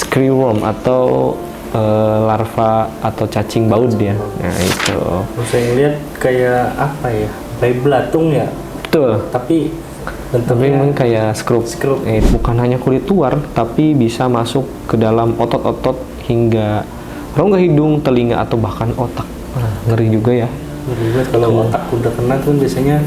screwworm atau larva atau cacing baud ya. Nah itu. Saya ngeliat kayak apa ya? Kayak belatung ya. Betul. Tapi memang kayak skrup. Bukan hanya kulit luar, tapi bisa masuk ke dalam otot-otot hingga rongga hidung, telinga atau bahkan otak. Ngeri juga ya. Ngeri juga kalau otak udah kena tuh biasanya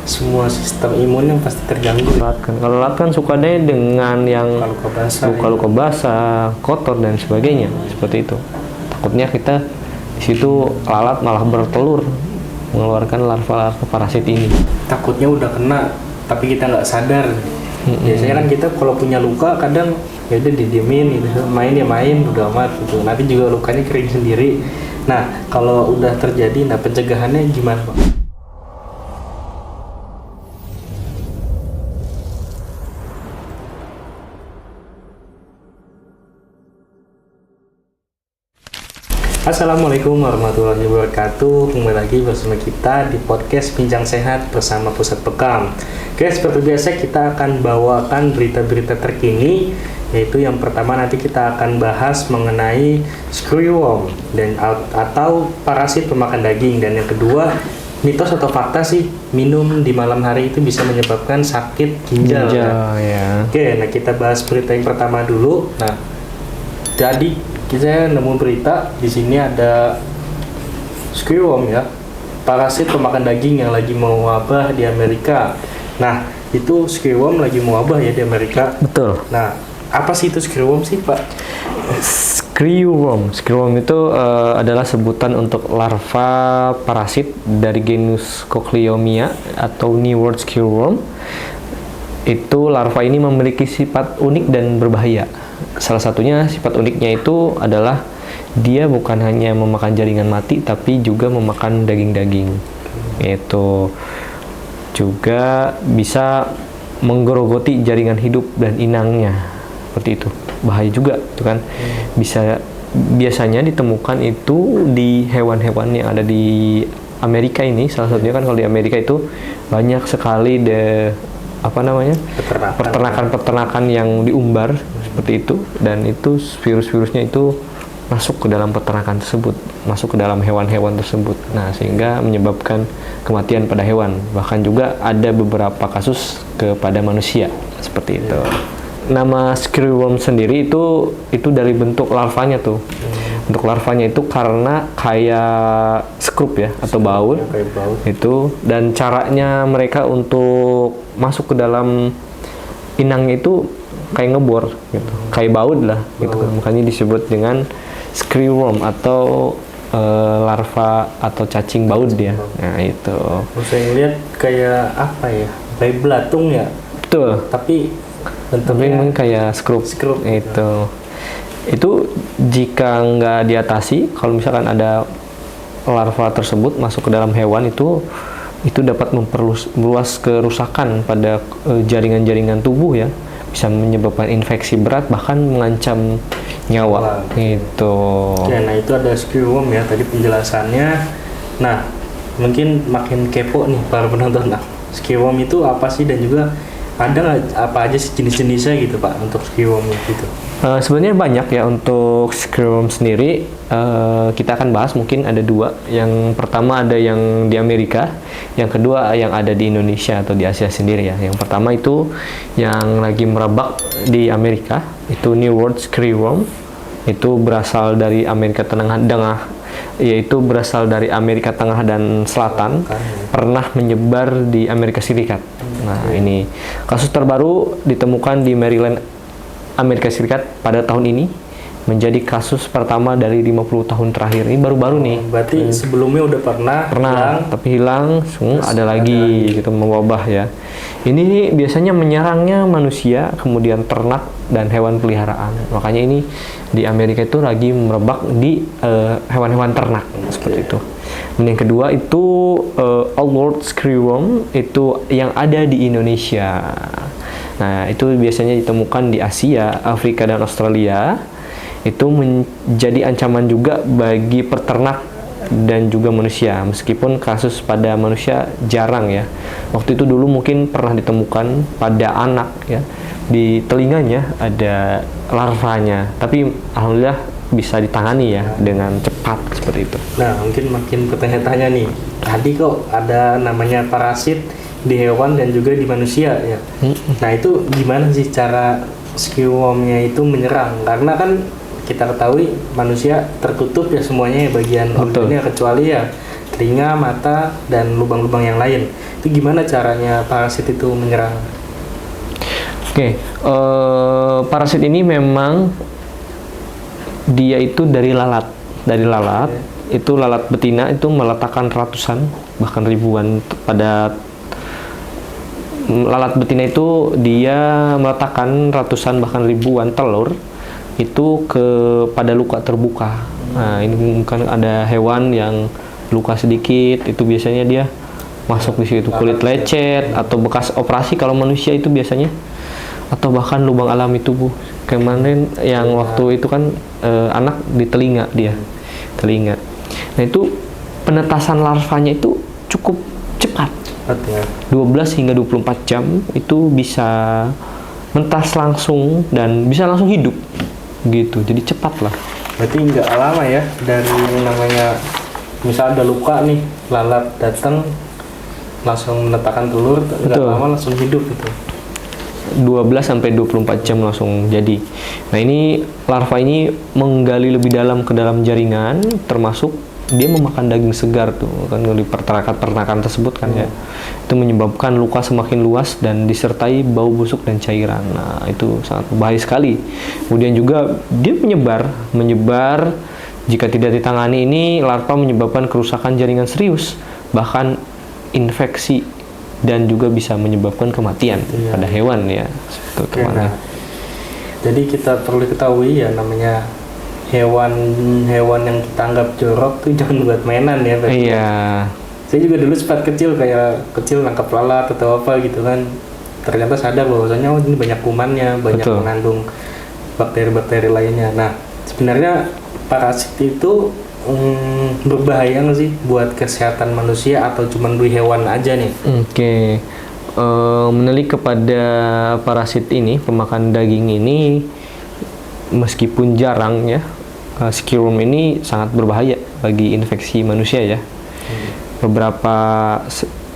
semua sistem imunnya pasti terganggu. Kalau lalat kan suka deh dengan yang luka-luka basah, kotor dan sebagainya, seperti itu. Takutnya kita di situ lalat malah bertelur, mengeluarkan larva-larva parasit ini. Takutnya udah kena, tapi kita nggak sadar. Biasanya kan kita kalau punya luka kadang ya udah didiemin gitu, main udah amat gitu. Nanti juga lukanya kering sendiri. Nah kalau udah terjadi, nah pencegahannya gimana Pak? Assalamualaikum warahmatullahi wabarakatuh. Kembali lagi bersama kita di podcast Bincang Sehat bersama Pusat Bekam. Oke, seperti biasa kita akan bawakan berita-berita terkini, yaitu yang pertama nanti kita akan bahas mengenai screwworm dan atau parasit pemakan daging, dan yang kedua mitos atau fakta sih minum di malam hari itu bisa menyebabkan sakit ginjal. Ya. Oke, nah kita bahas berita yang pertama dulu. Nah, jadi kita nemu berita di sini ada screwworm ya, parasit pemakan daging yang lagi mau wabah di Amerika. Nah, itu screwworm lagi mau wabah ya di Amerika. Betul. Nah, apa sih itu screwworm sih, Pak? Screwworm itu adalah sebutan untuk larva parasit dari genus Cochleomia atau New World screwworm. Itu larva ini memiliki sifat unik dan berbahaya. Salah satunya sifat uniknya itu adalah dia bukan hanya memakan jaringan mati, tapi juga memakan daging-daging. Itu juga bisa menggerogoti jaringan hidup dan inangnya. Seperti itu. Bahaya juga, itu kan. Biasanya ditemukan itu di hewan-hewan yang ada di Amerika ini. Salah satunya kan kalau di Amerika itu banyak sekali peternakan yang diumbar seperti itu, dan itu virus-virusnya itu masuk ke dalam peternakan tersebut, masuk ke dalam hewan-hewan tersebut. Nah, sehingga menyebabkan kematian pada hewan. Bahkan juga ada beberapa kasus kepada manusia seperti itu. Nama screwworm sendiri itu dari bentuk larvanya tuh. Untuk larvanya itu karena kayak skrup ya atau baud itu, dan caranya mereka untuk masuk ke dalam inangnya itu kayak ngebor gitu, kayak baud lah gitu kan. Makanya disebut dengan screwworm atau larva atau cacing baud ya. Nah itu. Saya ngeliat kayak apa ya? Kayak belatung ya. Betul. Tapi memang kayak skrup. Itu jika nggak diatasi, kalau misalkan ada larva tersebut masuk ke dalam hewan itu dapat memperluas kerusakan pada jaringan-jaringan tubuh ya, bisa menyebabkan infeksi berat bahkan mengancam nyawa. Itu. Ya, nah itu ada screwworm ya tadi penjelasannya. Nah, mungkin makin kepo nih para penonton. Nah, screwworm itu apa sih, dan juga ada nggak apa aja sih jenis-jenisnya gitu Pak untuk screwworm itu? Sebenarnya banyak ya untuk screwworm sendiri. Kita akan bahas mungkin ada dua. Yang pertama ada yang di Amerika, yang kedua yang ada di Indonesia atau di Asia sendiri ya. Yang pertama itu yang lagi merebak di Amerika, itu New World screwworm. Itu berasal dari Amerika Tengah, yaitu berasal dari Amerika Tengah dan Selatan, pernah menyebar di Amerika Serikat. Nah, ini kasus terbaru ditemukan di Maryland, Amerika Serikat pada tahun ini, menjadi kasus pertama dari 50 tahun terakhir. Ini baru-baru nih. Berarti sebelumnya udah pernah hilang, ada lagi gitu, mewabah ya. Ini biasanya menyerangnya manusia, kemudian ternak dan hewan peliharaan. Makanya ini di Amerika itu lagi merebak di hewan-hewan ternak seperti itu. Dan yang kedua itu Old World screwworm, itu yang ada di Indonesia. Nah, itu biasanya ditemukan di Asia, Afrika, dan Australia. Itu menjadi ancaman juga bagi peternak dan juga manusia, meskipun kasus pada manusia jarang ya. Waktu itu dulu mungkin pernah ditemukan pada anak ya, di telinganya ada larvanya, tapi alhamdulillah bisa ditangani ya dengan cepat seperti itu. Nah, mungkin makin bertanya-tanya nih. Tadi kok ada namanya parasit di hewan dan juga di manusia ya. Nah, itu gimana sih cara skewwormnya itu menyerang? Karena kan kita ketahui manusia tertutup ya semuanya ya bagian organnya kecuali ya telinga, mata, dan lubang-lubang yang lain. Itu gimana caranya parasit itu menyerang? Oke, parasit ini memang dia itu dari lalat. Itu lalat betina itu meletakkan ratusan bahkan ribuan pada lalat betina itu dia meletakkan ratusan bahkan ribuan telur itu pada luka terbuka. Nah, ini mungkin ada hewan yang luka sedikit, itu biasanya dia masuk di situ, kulit lecet atau bekas operasi kalau manusia itu biasanya, atau bahkan lubang alami tubuh. Kemarin yang waktu itu kan anak di telinga telinga. Nah, itu penetasan larvanya itu cukup cepat. 12 hingga 24 jam itu bisa mentas langsung dan bisa langsung hidup gitu, jadi cepat lah. Berarti nggak lama ya dari yang namanya misal ada luka nih, lalat datang langsung menetapkan telur, nggak lama langsung hidup gitu. 12 sampai 24 jam langsung jadi. Nah, ini larva ini menggali lebih dalam ke dalam jaringan, termasuk dia memakan daging segar tuh kan di peternakan tersebut kan ya. Itu menyebabkan luka semakin luas dan disertai bau busuk dan cairan. Nah, itu sangat berbahaya sekali. Kemudian juga dia menyebar jika tidak ditangani. Ini larva menyebabkan kerusakan jaringan serius, bahkan infeksi, dan juga bisa menyebabkan kematian pada hewan ya. Nah, jadi kita perlu ketahui ya namanya hewan yang kita anggap jorok tuh jangan buat mainan ya. Iya. Saya juga dulu sempat kecil nangkap lalat atau apa gitu kan. Ternyata sadar bahwasanya ini banyak kumannya, banyak mengandung bakteri-bakteri lainnya. Nah, sebenarnya parasit itu berbahaya nggak sih buat kesehatan manusia atau cuma di hewan aja nih? Oke. Menelik kepada parasit ini, pemakan daging ini, meskipun jarang ya, skewworm ini sangat berbahaya bagi infeksi manusia ya.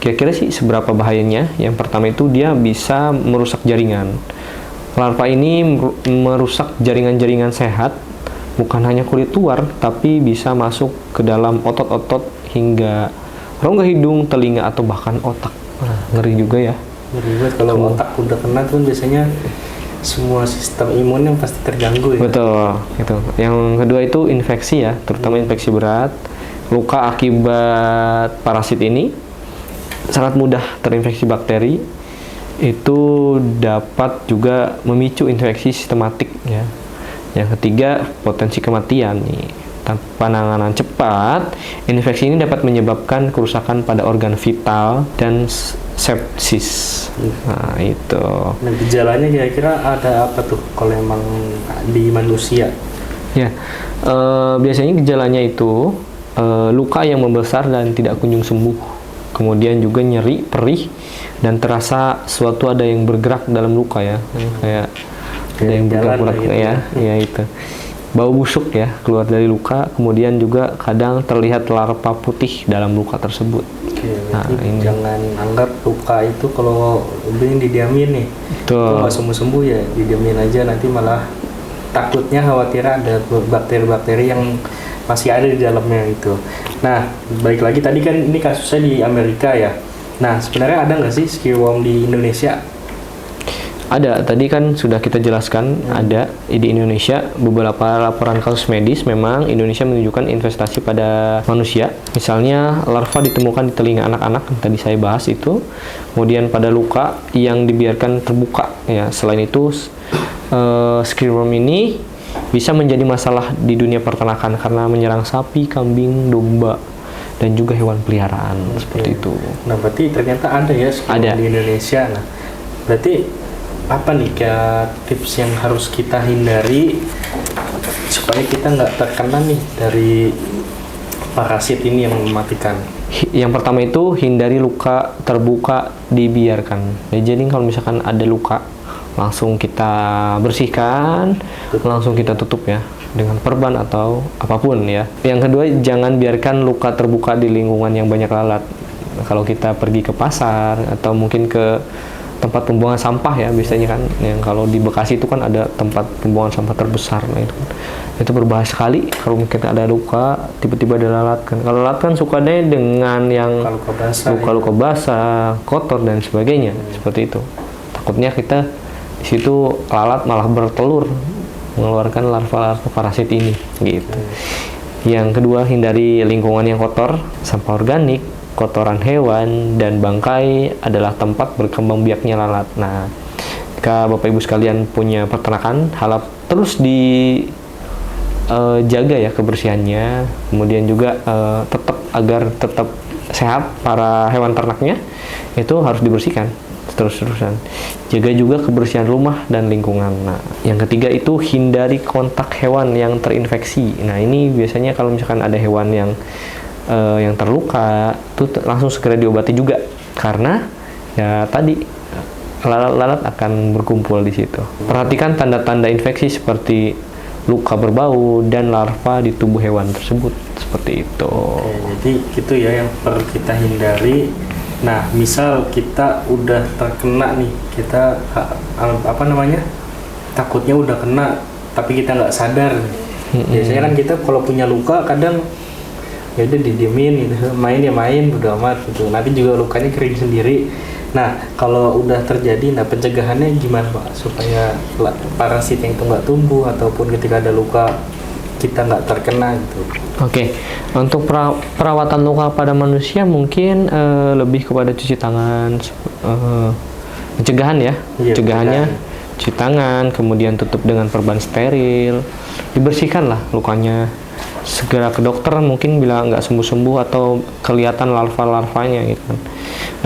Kira-kira sih seberapa bahayanya? Yang pertama itu dia bisa merusak jaringan. Larva ini merusak jaringan-jaringan sehat, bukan hanya kulit luar, tapi bisa masuk ke dalam otot-otot hingga rongga hidung, telinga, atau bahkan otak. Ngeri juga ya. Ngeri banget kalau otak udah kena tuh biasanya semua sistem imun yang pasti terganggu ya. Betul, gitu. Yang kedua itu infeksi ya, terutama infeksi berat. Luka akibat parasit ini sangat mudah terinfeksi bakteri. Itu dapat juga memicu infeksi sistematik ya. Yang ketiga, potensi kematian nih. Tanpa penanganan cepat, infeksi ini dapat menyebabkan kerusakan pada organ vital dan sepsis. Nah, itu. Nah, gejalanya kira-kira ada apa tuh kalau emang di manusia? Ya, biasanya gejalanya itu luka yang membesar dan tidak kunjung sembuh. Kemudian juga nyeri, perih, dan terasa suatu ada yang bergerak dalam luka ya. Kayak ada yang bergerak gitu ya itu. Bau busuk ya keluar dari luka, kemudian juga kadang terlihat larva putih dalam luka tersebut. Nah, ini jangan anggap luka itu kalau udah didiamin nih, itu nggak sembuh-sembuh ya, didiamin aja, nanti malah takutnya khawatir ada bakteri-bakteri yang masih ada di dalamnya itu. Nah, balik lagi tadi kan ini kasusnya di Amerika ya. Nah, sebenarnya ada nggak sih skewworm di Indonesia? Ada, tadi kan sudah kita jelaskan ada di Indonesia beberapa laporan kasus medis. Memang Indonesia menunjukkan investasi pada manusia. Misalnya larva ditemukan di telinga anak-anak, tadi saya bahas itu. Kemudian pada luka yang dibiarkan terbuka ya. Selain itu skewworm ini bisa menjadi masalah di dunia peternakan karena menyerang sapi, kambing, domba, dan juga hewan peliharaan seperti itu. Nah, berarti ternyata ada ya skewworm di Indonesia. Nah, berarti apa nih kayak tips yang harus kita hindari supaya kita nggak terkena nih dari parasit ini yang mematikan? Yang pertama itu hindari luka terbuka dibiarkan. Jadi kalau misalkan ada luka langsung kita bersihkan, langsung kita tutup ya dengan perban atau apapun ya. Yang kedua, jangan biarkan luka terbuka di lingkungan yang banyak lalat. Kalau kita pergi ke pasar atau mungkin ke tempat pembuangan sampah ya, biasanya kan yang kalau di Bekasi itu kan ada tempat pembuangan sampah terbesar. Nah itu berbahaya sekali kalau mungkin ada luka tiba-tiba ada lalat kan. Kalau lalat kan sukanya dengan yang luka-luka basah, kotor dan sebagainya, seperti itu. Takutnya kita di situ lalat malah bertelur, mengeluarkan larva-larva parasit ini gitu. Yang kedua, hindari lingkungan yang kotor, sampah organik, kotoran hewan, dan bangkai adalah tempat berkembang biaknya lalat. Nah, jika Bapak Ibu sekalian punya peternakan, harap terus jaga ya kebersihannya, kemudian juga agar tetap sehat para hewan ternaknya, itu harus dibersihkan terus-terusan. Jaga juga kebersihan rumah dan lingkungan. Nah, yang ketiga itu hindari kontak hewan yang terinfeksi. Nah, ini biasanya kalau misalkan ada hewan yang terluka, itu langsung segera diobati juga, karena ya tadi lalat-lalat akan berkumpul di situ. Perhatikan tanda-tanda infeksi seperti luka berbau dan larva di tubuh hewan tersebut, seperti itu. Oke, jadi gitu ya yang perlu kita hindari. Nah, misal kita udah terkena nih, kita takutnya udah kena, tapi kita nggak sadar. Biasanya kan kita kalau punya luka kadang ya udah didiemin gitu, main udah amat gitu. Nanti juga lukanya kering sendiri. Nah, kalau udah terjadi, pencegahannya gimana Pak supaya parasit yang itu nggak tumbuh, ataupun ketika ada luka kita nggak terkena gitu? Oke, untuk perawatan luka pada manusia mungkin lebih kepada cuci tangan, pencegahan ya, pencegahannya cuci tangan, kemudian tutup dengan perban steril, dibersihkan lah lukanya, segera ke dokter mungkin bila nggak sembuh-sembuh atau kelihatan larva-larvanya gitu kan.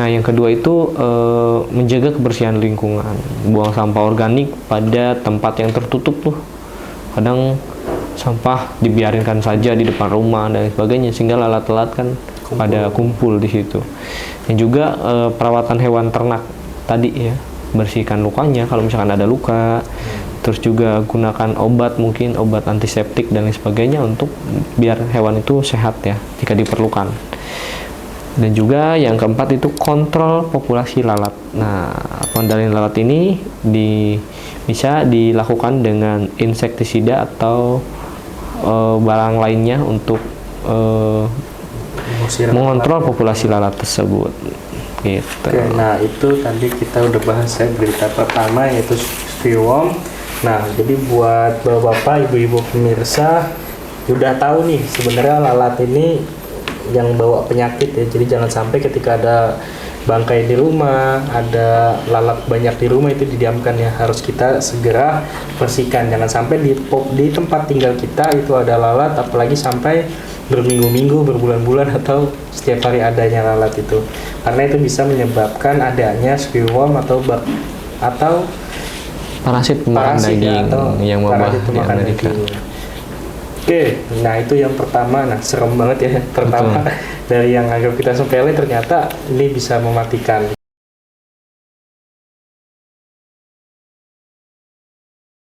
Nah, yang kedua itu menjaga kebersihan lingkungan, buang sampah organik pada tempat yang tertutup tuh. Kadang sampah dibiarinkan saja di depan rumah dan sebagainya, sehingga lalat-lalat kan pada kumpul di situ. Dan juga perawatan hewan ternak tadi ya, bersihkan lukanya kalau misalkan ada luka. Terus juga gunakan obat, mungkin obat antiseptik dan lain sebagainya untuk biar hewan itu sehat ya jika diperlukan. Dan juga yang keempat itu kontrol populasi lalat. Nah, pengendalian lalat ini bisa dilakukan dengan insektisida atau barang lainnya untuk mengontrol populasi lalat tersebut gitu. Oke, nah itu tadi kita udah bahas ya berita pertama, yaitu spewworm. Nah, jadi buat bapak-bapak, ibu-ibu pemirsa udah tahu nih sebenarnya lalat ini yang bawa penyakit ya. Jadi jangan sampai ketika ada bangkai di rumah, ada lalat banyak di rumah, itu didiamkan ya. Harus kita segera bersihkan. Jangan sampai di tempat tinggal kita itu ada lalat, apalagi sampai berminggu-minggu, berbulan-bulan, atau setiap hari adanya lalat itu. Karena itu bisa menyebabkan adanya spewworm atau parasit pemakan daging yang memakan daging. Oke, nah itu yang pertama. Nah, serem banget ya. Pertama, dari yang anggap kita sepele ternyata ini bisa mematikan.